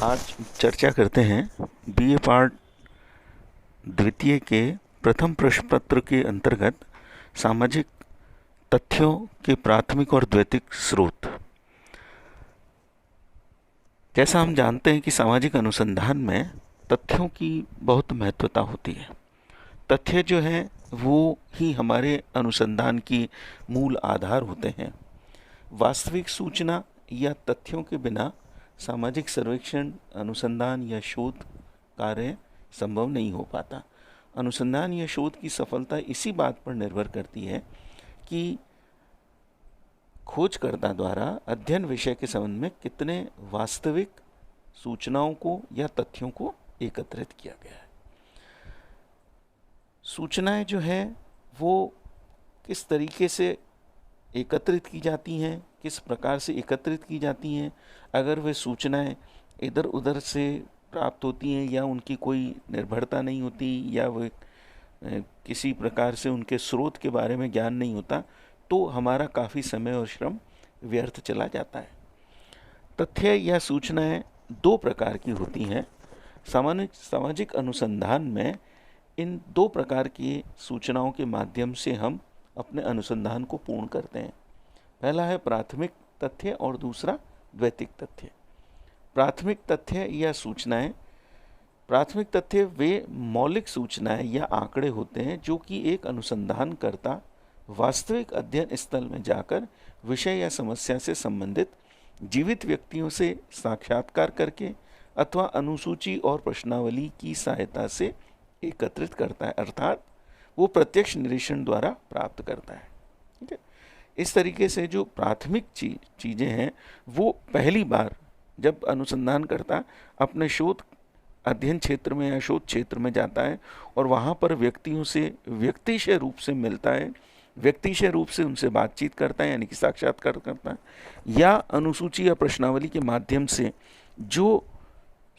आज चर्चा करते हैं बीए पार्ट द्वितीय के प्रथम प्रश्न पत्र के अंतर्गत सामाजिक तथ्यों के प्राथमिक और द्वैतिक स्रोत। जैसा हम जानते हैं कि सामाजिक अनुसंधान में तथ्यों की बहुत महत्वता होती है। तथ्य जो है वो ही हमारे अनुसंधान की मूल आधार होते हैं। वास्तविक सूचना या तथ्यों के बिना सामाजिक सर्वेक्षण, अनुसंधान या शोध कार्य संभव नहीं हो पाता। अनुसंधान या शोध की सफलता इसी बात पर निर्भर करती है कि खोजकर्ता द्वारा अध्ययन विषय के संबंध में कितने वास्तविक सूचनाओं को या तथ्यों को एकत्रित किया गया है। सूचनाएं जो है वो किस तरीके से एकत्रित की जाती हैं, किस प्रकार से एकत्रित की जाती हैं, अगर वे सूचनाएं इधर उधर से प्राप्त होती हैं या उनकी कोई निर्भरता नहीं होती या वे किसी प्रकार से उनके स्रोत के बारे में ज्ञान नहीं होता, तो हमारा काफ़ी समय और श्रम व्यर्थ चला जाता है। तथ्य या सूचनाएं दो प्रकार की होती हैं। सामाजिक अनुसंधान में इन दो प्रकार की सूचनाओं के माध्यम से हम अपने अनुसंधान को पूर्ण करते हैं। पहला है प्राथमिक तथ्य और दूसरा द्वैतिक तथ्य। प्राथमिक तथ्य या सूचनाएं, प्राथमिक तथ्य वे मौलिक सूचनाएं या आंकड़े होते हैं जो कि एक अनुसंधानकर्ता वास्तविक अध्ययन स्थल में जाकर विषय या समस्या से संबंधित जीवित व्यक्तियों से साक्षात्कार करके अथवा अनुसूची और प्रश्नावली की सहायता से एकत्रित करता है, अर्थात वो प्रत्यक्ष निरीक्षण द्वारा प्राप्त करता है। ठीक है। इस तरीके से जो प्राथमिक चीज़ें हैं वो पहली बार जब अनुसंधान करता अपने शोध अध्ययन क्षेत्र में या शोध क्षेत्र में जाता है और वहाँ पर व्यक्तियों से व्यक्तिशय रूप से मिलता है, व्यक्तिशय रूप से उनसे बातचीत करता है यानी कि साक्षात्कार करता है, या अनुसूची या प्रश्नावली के माध्यम से जो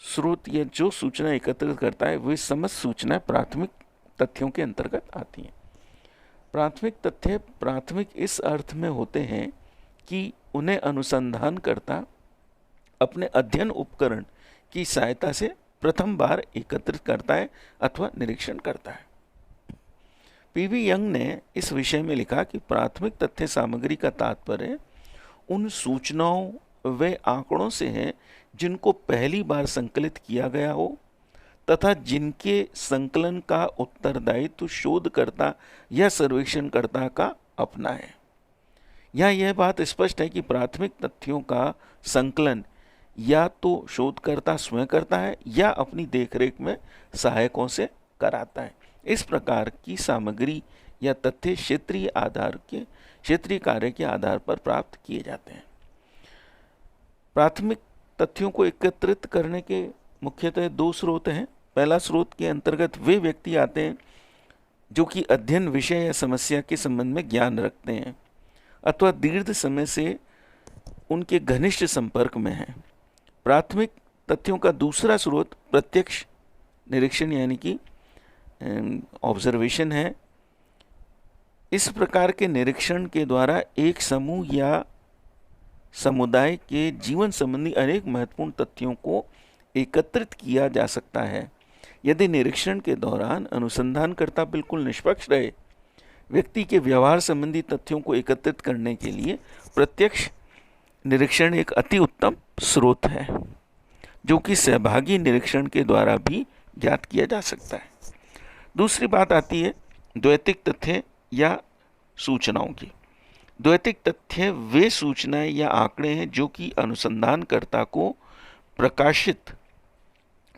स्रोत या जो सूचना एकत्रित करता है वे समस्त सूचनाएं प्राथमिक तथ्यों के अंतर्गत आती हैं। प्राथमिक तथ्य प्राथमिक इस अर्थ में होते हैं कि उन्हें अनुसंधान करता अपने अध्ययन उपकरण की सहायता से प्रथम बार एकत्रित करता है अथवा निरीक्षण करता है। पीवी यंग ने इस विषय में लिखा कि प्राथमिक तथ्य सामग्री का तात्पर्य उन सूचनाओं व आंकड़ों से है जिनको पहली बार संकलित किया गया हो तथा जिनके संकलन का उत्तरदायित्व शोधकर्ता या सर्वेक्षणकर्ता का अपना है। यहाँ यह बात स्पष्ट है कि प्राथमिक तथ्यों का संकलन या तो शोधकर्ता स्वयं करता है या अपनी देखरेख में सहायकों से कराता है। इस प्रकार की सामग्री या तथ्य क्षेत्रीय कार्य के आधार पर प्राप्त किए जाते हैं। प्राथमिक तथ्यों को एकत्रित करने के मुख्यतः दो स्रोत हैं। पहला स्रोत के अंतर्गत वे व्यक्ति आते हैं जो कि अध्ययन विषय या समस्या के संबंध में ज्ञान रखते हैं अथवा दीर्घ समय से उनके घनिष्ठ संपर्क में हैं। प्राथमिक तथ्यों का दूसरा स्रोत प्रत्यक्ष निरीक्षण यानी कि ऑब्जर्वेशन है। इस प्रकार के निरीक्षण के द्वारा एक समूह या समुदाय के जीवन संबंधी अनेक महत्वपूर्ण तथ्यों को एकत्रित किया जा सकता है। यदि निरीक्षण के दौरान अनुसंधानकर्ता बिल्कुल निष्पक्ष रहे, व्यक्ति के व्यवहार संबंधी तथ्यों को एकत्रित करने के लिए प्रत्यक्ष निरीक्षण एक अति उत्तम स्रोत है जो कि सहभागी निरीक्षण के द्वारा भी ज्ञात किया जा सकता है। दूसरी बात आती है द्वैतिक तथ्य या सूचनाओं की। द्वैतिक तथ्य वे सूचनाएं या आंकड़े हैं जो कि अनुसंधानकर्ता को प्रकाशित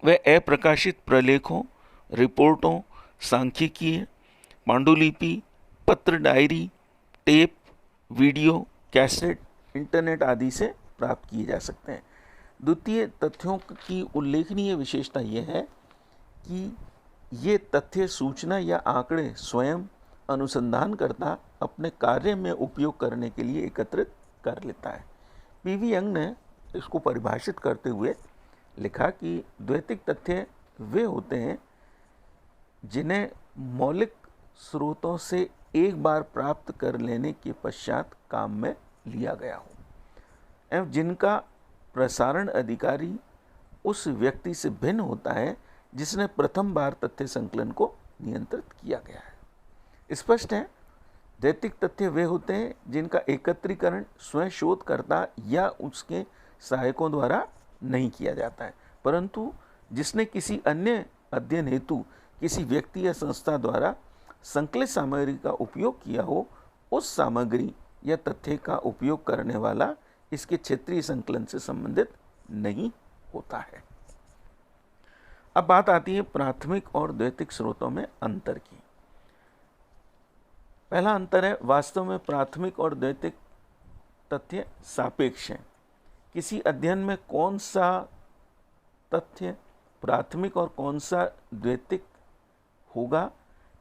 व अप्रकाशित प्रलेखों, रिपोर्टों, सांख्यिकीय, पांडुलिपि, पत्र, diary, tape, video, cassette, internet आदि से प्राप्त किए जा सकते हैं। द्वितीय तथ्यों की उल्लेखनीय विशेषता यह है कि ये तथ्य सूचना या आंकड़े स्वयं अनुसंधानकर्ता अपने कार्य में उपयोग करने के लिए एकत्रित कर लेता है। पीवी यंग ने इसको परिभाषित करते हुए लिखा कि द्वैतिक तथ्य वे होते हैं जिन्हें मौलिक स्रोतों से एक बार प्राप्त कर लेने के पश्चात काम में लिया गया हो एवं जिनका प्रसारण अधिकारी उस व्यक्ति से भिन्न होता है जिसने प्रथम बार तथ्य संकलन को नियंत्रित किया गया है। स्पष्ट है, दैतिक तथ्य वे होते हैं जिनका एकत्रीकरण स्वयं शोधकर्ता या उसके सहायकों द्वारा नहीं किया जाता है, परंतु जिसने किसी अन्य अध्ययन हेतु किसी व्यक्ति या संस्था द्वारा संकलित सामग्री का उपयोग किया हो, उस सामग्री या तथ्य का उपयोग करने वाला इसके क्षेत्रीय संकलन से संबंधित नहीं होता है। अब बात आती है प्राथमिक और द्वैतिक स्रोतों में अंतर की। पहला अंतर है, वास्तव में प्राथमिक और द्वैतिक तथ्य सापेक्ष हैं। किसी अध्ययन में कौन सा तथ्य प्राथमिक और कौन सा द्वैतिक होगा,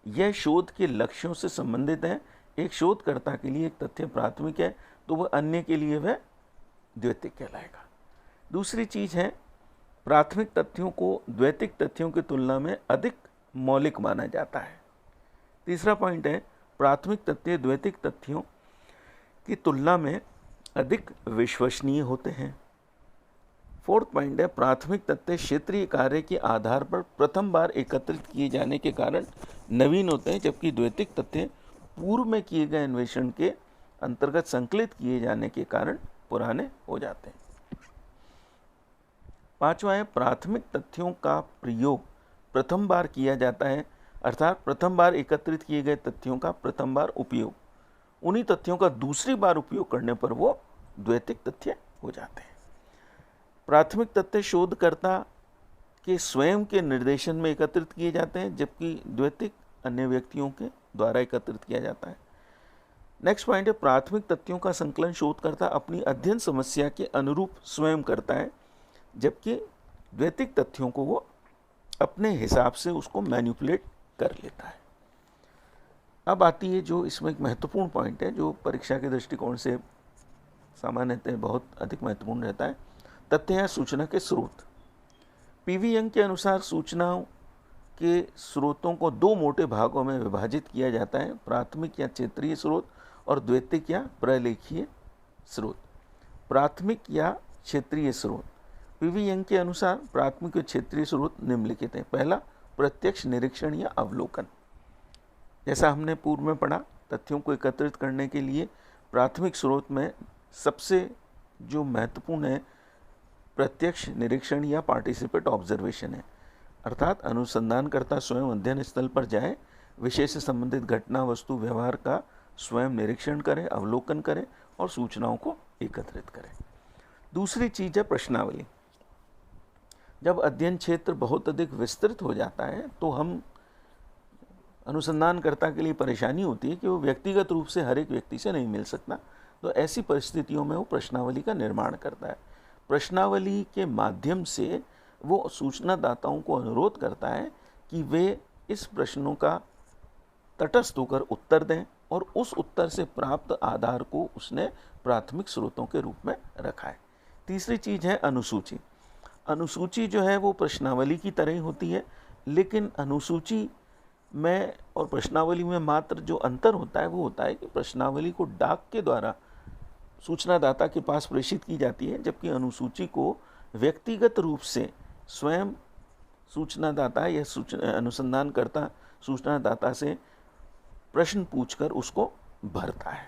यह शोध के लक्ष्यों से संबंधित है। एक शोधकर्ता के लिए एक तथ्य प्राथमिक है तो वह अन्य के लिए वह द्वैतिक कहलाएगा। दूसरी चीज है, प्राथमिक तथ्यों को द्वैतिक तथ्यों की तुलना में अधिक मौलिक माना जाता है। तीसरा पॉइंट है, प्राथमिक तथ्य द्वैतिक तथ्यों की तुलना में अधिक विश्वसनीय होते हैं। फोर्थ पॉइंट है, प्राथमिक तथ्य क्षेत्रीय कार्य के आधार पर प्रथम बार एकत्रित किए जाने के कारण नवीन होते हैं, जबकि द्वैतिक तथ्य पूर्व में किए गए अन्वेषण के अंतर्गत संकलित किए जाने के कारण पुराने हो जाते हैं। पांचवा है, प्राथमिक तथ्यों का प्रयोग प्रथम बार किया जाता है, अर्थात प्रथम बार एकत्रित किए गए तथ्यों का प्रथम बार उपयोग, उन्हीं तथ्यों का दूसरी बार उपयोग करने पर वो द्वैतिक तथ्य हो जाते हैं। प्राथमिक तथ्य शोधकर्ता के स्वयं के निर्देशन में एकत्रित किए जाते हैं, जबकि द्वैतिक अन्य व्यक्तियों के द्वारा एकत्रित किया जाता है। नेक्स्ट पॉइंट है, प्राथमिक तथ्यों का संकलन शोधकर्ता अपनी अध्ययन समस्या के अनुरूप स्वयं करता है, जबकि द्वैतिक तथ्यों को वो अपने हिसाब से उसको मैनिपुलेट कर लेता है। अब आती है जो इसमें एक महत्वपूर्ण पॉइंट है, जो परीक्षा के दृष्टिकोण से सामान्यतः बहुत अधिक महत्वपूर्ण रहता है, तथ्य या सूचना के स्रोत। पीवी यंग के अनुसार सूचनाओं के स्रोतों को दो मोटे भागों में विभाजित किया जाता है, प्राथमिक या क्षेत्रीय स्रोत और द्वैतिक या प्रलेखीय स्रोत। प्राथमिक या क्षेत्रीय स्रोत, पीवी यंग के अनुसार प्राथमिक और क्षेत्रीय स्रोत निम्नलिखित हैं। पहला, प्रत्यक्ष निरीक्षण या अवलोकन। जैसा हमने पूर्व में पढ़ा, तथ्यों को एकत्रित करने के लिए प्राथमिक स्रोत में सबसे जो महत्वपूर्ण है प्रत्यक्ष निरीक्षण या पार्टिसिपेट ऑब्जर्वेशन है, अर्थात अनुसंधानकर्ता स्वयं अध्ययन स्थल पर जाए, विषय से संबंधित घटना वस्तु व्यवहार का स्वयं निरीक्षण करे, अवलोकन करे और सूचनाओं को एकत्रित करे। दूसरी चीज है प्रश्नावली। जब अध्ययन क्षेत्र बहुत अधिक विस्तृत हो जाता है तो हम अनुसंधानकर्ता के लिए परेशानी होती है कि वो व्यक्तिगत रूप से हर एक व्यक्ति से नहीं मिल सकता, तो ऐसी परिस्थितियों में वो प्रश्नावली का निर्माण करता है। प्रश्नावली के माध्यम से वो सूचनादाताओं को अनुरोध करता है कि वे इस प्रश्नों का तटस्थ होकर उत्तर दें और उस उत्तर से प्राप्त आधार को उसने प्राथमिक स्रोतों के रूप में रखा है। तीसरी चीज है अनुसूची। अनुसूची जो है वो प्रश्नावली की तरह ही होती है, लेकिन अनुसूची में और प्रश्नावली में मात्र जो अंतर होता है वो होता है कि प्रश्नावली को डाक के द्वारा सूचनादाता के पास प्रेषित की जाती है, जबकि अनुसूची को व्यक्तिगत रूप से स्वयं सूचनादाता या अनुसंधानकर्ता सूचनादाता से प्रश्न पूछकर उसको भरता है।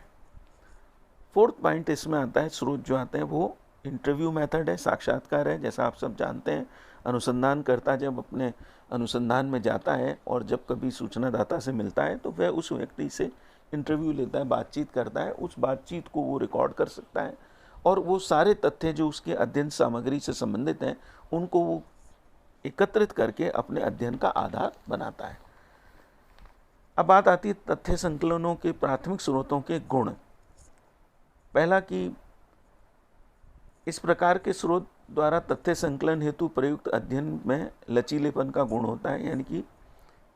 फोर्थ पॉइंट इसमें आता है, स्रोत जो आते हैं वो इंटरव्यू मेथड है, साक्षात्कार है। जैसा आप सब जानते हैं, अनुसंधानकर्ता जब अपने अनुसंधान में जाता है और जब कभी सूचनादाता से मिलता है तो वह उस व्यक्ति से इंटरव्यू लेता है, बातचीत करता है, उस बातचीत को वो रिकॉर्ड कर सकता है और वो सारे तथ्य जो उसके अध्ययन सामग्री से संबंधित हैं उनको वो एकत्रित करके अपने अध्ययन का आधार बनाता है। अब बात आती है तथ्य संकलनों के प्राथमिक स्रोतों के गुण। पहला कि इस प्रकार के स्रोत द्वारा तथ्य संकलन हेतु प्रयुक्त अध्ययन में लचीलेपन का गुण होता है, यानी कि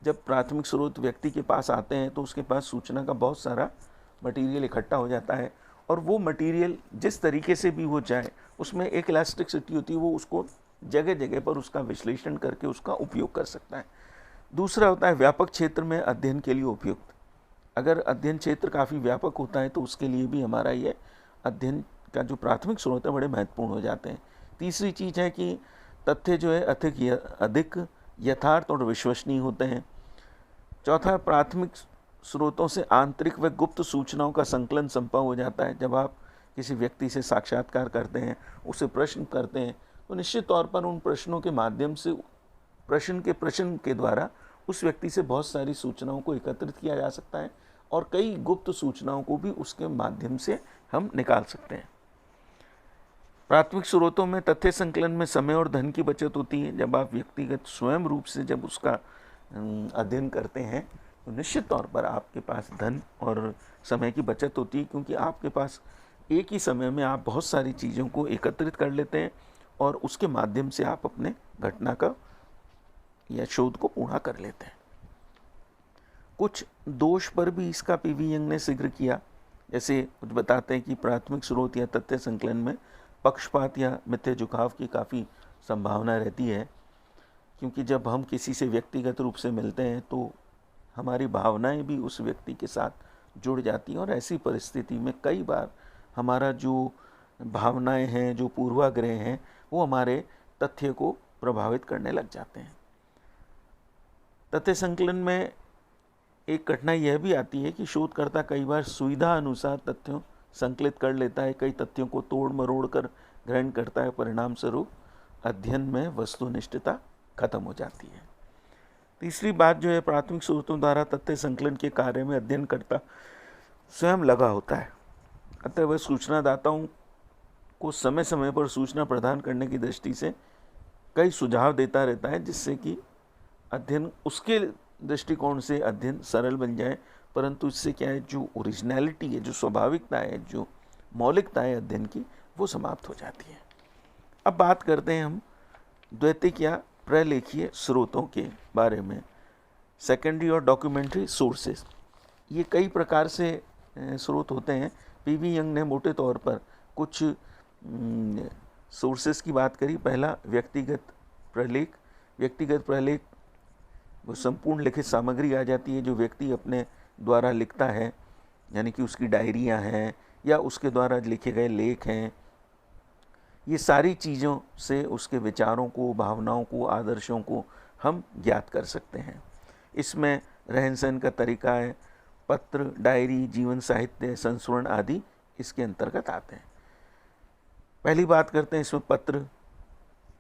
जब प्राथमिक स्रोत व्यक्ति के पास आते हैं तो उसके पास सूचना का बहुत सारा मटेरियल इकट्ठा हो जाता है और वो मटेरियल जिस तरीके से भी वो चाहे उसमें एक इलास्टिसिटी होती है, वो उसको जगह जगह पर उसका विश्लेषण करके उसका उपयोग कर सकता है। दूसरा होता है व्यापक क्षेत्र में अध्ययन के लिए उपयुक्त। अगर अध्ययन क्षेत्र काफ़ी व्यापक होता है तो उसके लिए भी हमारा ये अध्ययन का जो प्राथमिक स्रोत है बड़े महत्वपूर्ण हो जाते हैं। तीसरी चीज़ है कि तथ्य जो है अधिक यथार्थ और विश्वसनीय होते हैं। चौथा, प्राथमिक स्रोतों से आंतरिक व गुप्त सूचनाओं का संकलन संभव हो जाता है। जब आप किसी व्यक्ति से साक्षात्कार करते हैं, उसे प्रश्न करते हैं, तो निश्चित तौर पर उन प्रश्नों के माध्यम से प्रश्न के द्वारा उस व्यक्ति से बहुत सारी सूचनाओं को एकत्रित किया जा सकता है और कई गुप्त सूचनाओं को भी उसके माध्यम से हम निकाल सकते हैं। प्राथमिक स्रोतों में तथ्य संकलन में समय और धन की बचत होती है। जब आप व्यक्तिगत स्वयं रूप से जब उसका अध्ययन करते हैं तो निश्चित तौर पर आपके पास धन और समय की बचत होती है, क्योंकि आपके पास एक ही समय में आप बहुत सारी चीज़ों को एकत्रित कर लेते हैं और उसके माध्यम से आप अपने घटना का या शोध को पूरा कर लेते हैं। कुछ दोष पर भी इसका पीवी यंग ने जिक्र किया, जैसे कुछ बताते हैं कि प्राथमिक स्रोत या तथ्य संकलन में पक्षपात या मिथ्या झुकाव की काफ़ी संभावना रहती है, क्योंकि जब हम किसी से व्यक्तिगत रूप से मिलते हैं तो हमारी भावनाएं भी उस व्यक्ति के साथ जुड़ जाती हैं और ऐसी परिस्थिति में कई बार हमारा जो भावनाएं हैं, जो पूर्वाग्रह हैं, वो हमारे तथ्य को प्रभावित करने लग जाते हैं। तथ्य संकलन में एक कठिनाई यह भी आती है कि शोधकर्ता कई बार सुविधा अनुसार तथ्यों संकलित कर लेता है, कई तथ्यों को तोड़ मरोड़ कर ग्रहण करता है। परिणाम स्वरूप अध्ययन में वस्तुनिष्ठता खत्म हो जाती है। तीसरी बात जो है, प्राथमिक स्रोतों द्वारा तथ्य संकलन के कार्य में अध्ययनकर्ता स्वयं लगा होता है, अतः वह सूचनादाताओं को समय समय पर सूचना प्रदान करने की दृष्टि से कई सुझाव देता रहता है, जिससे कि अध्ययन उसके दृष्टिकोण से अध्ययन सरल बन जाए। परंतु इससे क्या है, जो ओरिजिनलिटी है, जो स्वाभाविकता है, जो मौलिकता है अध्ययन की, वो समाप्त हो जाती है। अब बात करते हैं हम द्वैतिक या प्रलेखीय स्रोतों के बारे में। सेकेंडरी और डॉक्यूमेंट्री सोर्सेस, ये कई प्रकार से स्रोत होते हैं। पीवी यंग ने मोटे तौर पर कुछ सोर्सेस की बात करी। पहला, व्यक्तिगत प्रलेख। व्यक्तिगत प्रलेख वो संपूर्ण लिखित सामग्री आ जाती है जो व्यक्ति अपने द्वारा लिखता है, यानी कि उसकी डायरियाँ हैं या उसके द्वारा लिखे गए लेख हैं। ये सारी चीज़ों से उसके विचारों को, भावनाओं को, आदर्शों को हम ज्ञात कर सकते हैं। इसमें रहन सहन का तरीका है, पत्र, डायरी, जीवन साहित्य, संस्मरण आदि इसके अंतर्गत आते हैं। पहली बात करते हैं इसमें पत्र।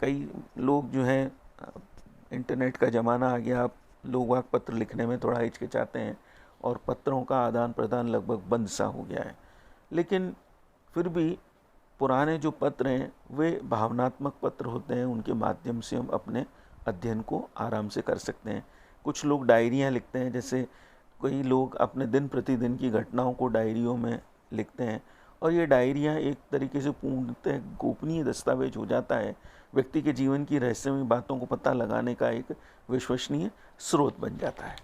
कई लोग जो हैं, इंटरनेट का ज़माना आ गया, अब लोग वाक पत्र लिखने में थोड़ा हिचकिचाते हैं और पत्रों का आदान प्रदान लगभग बंद सा हो गया है। लेकिन फिर भी पुराने जो पत्र हैं वे भावनात्मक पत्र होते हैं, उनके माध्यम से हम अपने अध्ययन को आराम से कर सकते हैं। कुछ लोग डायरियाँ लिखते हैं, जैसे कई लोग अपने दिन प्रतिदिन की घटनाओं को डायरियों में लिखते हैं और ये डायरियाँ एक तरीके से पूर्णतः गोपनीय दस्तावेज हो जाता है। व्यक्ति के जीवन की रहस्यमय बातों को पता लगाने का एक विश्वसनीय स्रोत बन जाता है।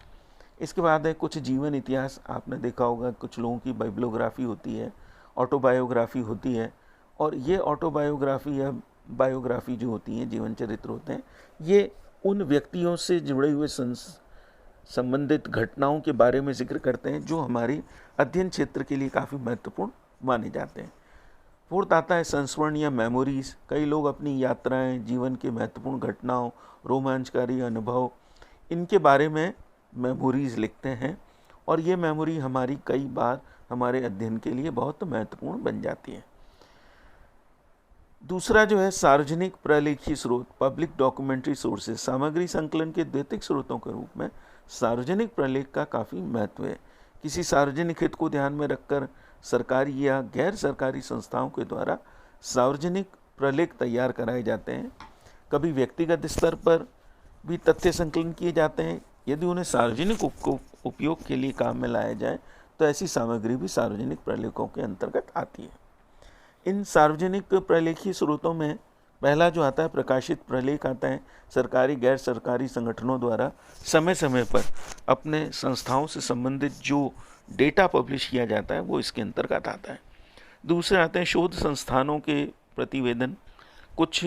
इसके बाद है कुछ जीवन इतिहास। आपने देखा होगा कुछ लोगों की बायोग्राफी होती है, ऑटोबायोग्राफी होती है, और ये ऑटोबायोग्राफी या बायोग्राफी जो होती है, जीवन चरित्र होते हैं, ये उन व्यक्तियों से जुड़े हुए संबंधित घटनाओं के बारे में जिक्र करते हैं जो हमारी अध्ययन क्षेत्र के लिए काफ़ी महत्वपूर्ण माने जाते हैं। फोर्थ आता है संस्मरण या मेमोरीज। कई लोग अपनी यात्राएं, जीवन के महत्वपूर्ण घटनाओं, रोमांचकारी अनुभव, इनके बारे में मेमोरीज लिखते हैं और ये मेमोरी हमारी कई बार हमारे अध्ययन के लिए बहुत महत्वपूर्ण बन जाती है। दूसरा जो है सार्वजनिक प्रलेखी स्रोत, पब्लिक डॉक्यूमेंट्री सोर्सेज। सामग्री संकलन के द्वैतिक स्रोतों के रूप में सार्वजनिक प्रलेख का काफ़ी महत्व है। किसी सार्वजनिक हित को ध्यान में रखकर सरकारी या गैर सरकारी संस्थाओं के द्वारा सार्वजनिक प्रलेख तैयार कराए जाते हैं। कभी व्यक्तिगत स्तर पर भी तथ्य संकलन किए जाते हैं। यदि उन्हें सार्वजनिक उपयोग के लिए काम में लाया जाए तो ऐसी सामग्री भी सार्वजनिक प्रलेखों के अंतर्गत आती है। इन सार्वजनिक प्रलेखीय स्रोतों में पहला जो आता है प्रकाशित प्रलेख आता है। सरकारी गैर सरकारी संगठनों द्वारा समय समय पर अपने संस्थाओं से संबंधित जो डेटा पब्लिश किया जाता है वो इसके अंतर्गत आता है। दूसरे आते हैं शोध संस्थानों के प्रतिवेदन। कुछ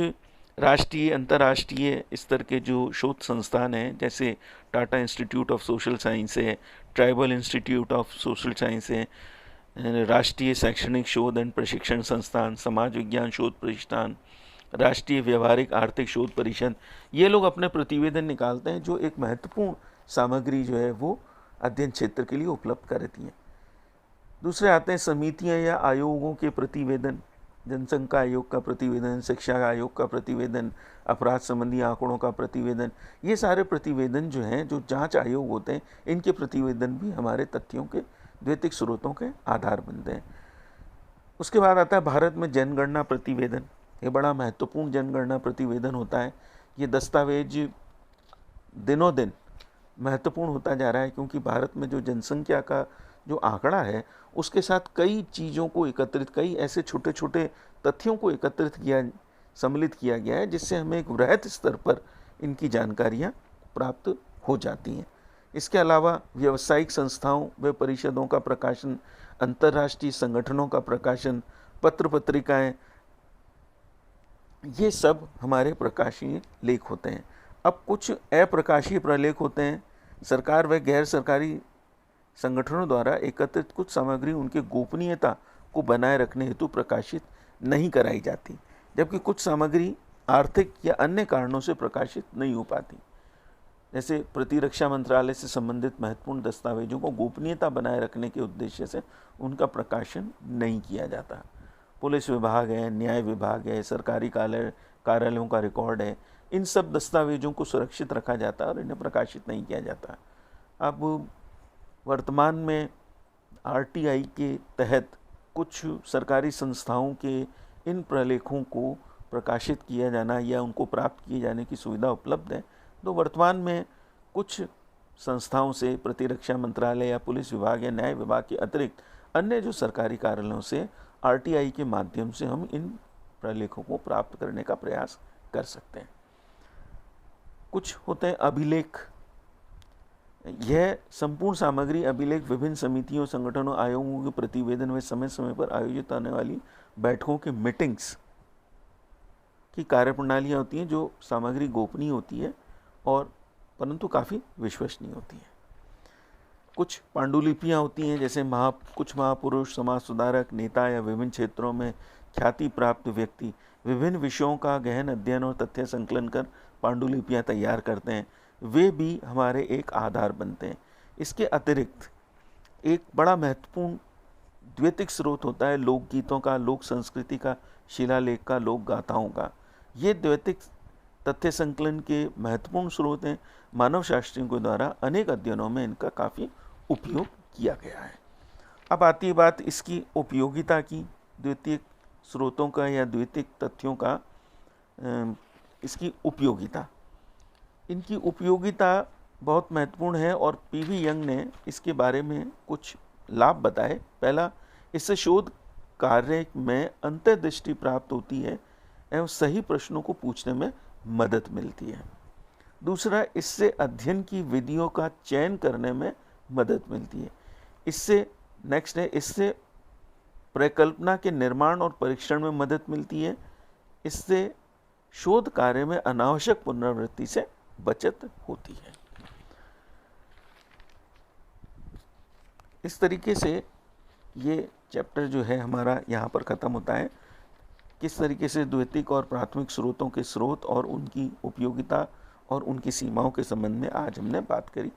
राष्ट्रीय, अंतर्राष्ट्रीय स्तर के जो शोध संस्थान हैं, जैसे Tata Institute of Social Science है, Tribal Institute of Social Science है, राष्ट्रीय शैक्षणिक शोध एवं प्रशिक्षण संस्थान, समाज विज्ञान शोध प्रतिष्ठान, राष्ट्रीय व्यवहारिक आर्थिक शोध परिषद, ये लोग अपने प्रतिवेदन निकालते हैं जो एक महत्वपूर्ण सामग्री जो है वो अध्ययन क्षेत्र के लिए उपलब्ध करती हैं। दूसरे आते हैं समितियां या आयोगों के प्रतिवेदन, जनसंख्या आयोग का प्रतिवेदन, शिक्षा आयोग का प्रतिवेदन, अपराध संबंधी आंकड़ों का प्रतिवेदन। ये सारे प्रतिवेदन जो हैं, जो जांच आयोग होते हैं, इनके प्रतिवेदन भी हमारे तथ्यों के द्वितीयक स्रोतों के आधार बनते हैं। उसके बाद आता है भारत में जनगणना प्रतिवेदन। ये बड़ा महत्वपूर्ण जनगणना प्रतिवेदन होता है। ये दस्तावेज दिनों दिन महत्वपूर्ण होता जा रहा है, क्योंकि भारत में जो जनसंख्या का जो आंकड़ा है उसके साथ कई चीज़ों को एकत्रित, कई ऐसे छोटे छोटे तथ्यों को एकत्रित किया, सम्मिलित किया गया है, जिससे हमें एक वृहद स्तर पर इनकी जानकारियाँ प्राप्त हो जाती हैं। इसके अलावा व्यावसायिक संस्थाओं व परिषदों का प्रकाशन, अंतर्राष्ट्रीय संगठनों का प्रकाशन, पत्र पत्रिकाएं, ये सब हमारे प्रकाशीय लेख होते हैं। अब कुछ अप्रकाशीय प्रलेख होते हैं। सरकार व गैर सरकारी संगठनों द्वारा एकत्रित कुछ सामग्री उनके गोपनीयता को बनाए रखने हेतु प्रकाशित नहीं कराई जाती, जबकि कुछ सामग्री आर्थिक या अन्य कारणों से प्रकाशित नहीं हो पाती। जैसे प्रतिरक्षा मंत्रालय से संबंधित महत्वपूर्ण दस्तावेजों को गोपनीयता बनाए रखने के उद्देश्य से उनका प्रकाशन नहीं किया जाता। पुलिस विभाग है, न्याय विभाग है, सरकारी कार्यालयों का रिकॉर्ड है, इन सब दस्तावेजों को सुरक्षित रखा जाता है और इन्हें प्रकाशित नहीं किया जाता। अब वर्तमान में आरटीआई के तहत कुछ सरकारी संस्थाओं के इन प्रलेखों को प्रकाशित किया जाना या उनको प्राप्त किए जाने की सुविधा उपलब्ध है। तो वर्तमान में कुछ संस्थाओं से, प्रतिरक्षा मंत्रालय या पुलिस विभाग या न्याय विभाग के अतिरिक्त अन्य जो सरकारी कार्यालयों से आरटीआई के माध्यम से हम इन प्रलेखों को प्राप्त करने का प्रयास कर सकते हैं। कुछ होते हैं अभिलेख। यह संपूर्ण सामग्री अभिलेख विभिन्न समितियों, संगठनों, आयोगों के प्रतिवेदन व समय समय पर आयोजित होने वाली बैठकों के मीटिंग्स की कार्यप्रणालियाँ होती हैं, जो सामग्री गोपनीय होती है और परंतु काफ़ी विश्वसनीय होती है। कुछ पांडुलिपियाँ होती हैं, जैसे कुछ महापुरुष, समाज सुधारक, नेता या विभिन्न क्षेत्रों में ख्याति प्राप्त व्यक्ति विभिन्न विषयों का गहन अध्ययन और तथ्य संकलन कर पांडुलिपियाँ तैयार करते हैं, वे भी हमारे एक आधार बनते हैं। इसके अतिरिक्त एक बड़ा महत्वपूर्ण द्वितीयक स्रोत होता है लोकगीतों का, लोक संस्कृति का, शिलालेख का, लोक गाथाओं का। ये द्वितीयक तथ्य संकलन के महत्वपूर्ण स्रोत हैं। मानव शास्त्रियों के द्वारा अनेक अध्ययनों में इनका काफ़ी उपयोग किया गया है। अब आती है बात इसकी उपयोगिता की, द्वितीयक स्रोतों का या द्वितीयक तथ्यों का इसकी उपयोगिता। इनकी उपयोगिता बहुत महत्वपूर्ण है और पीवी यंग ने इसके बारे में कुछ लाभ बताए। पहला, इससे शोध कार्य में अंतर्दृष्टि प्राप्त होती है एवं सही प्रश्नों को पूछने में मदद मिलती है। दूसरा, इससे अध्ययन की विधियों का चयन करने में मदद मिलती है। इससे परिकल्पना के निर्माण और परीक्षण में मदद मिलती है। इससे शोध कार्य में अनावश्यक पुनरावृत्ति से बचत होती है। इस तरीके से ये चैप्टर जो है हमारा यहाँ पर ख़त्म होता है। किस तरीके से द्वितीयक और प्राथमिक स्रोतों के स्रोत और उनकी उपयोगिता और उनकी सीमाओं के संबंध में आज हमने बात करी।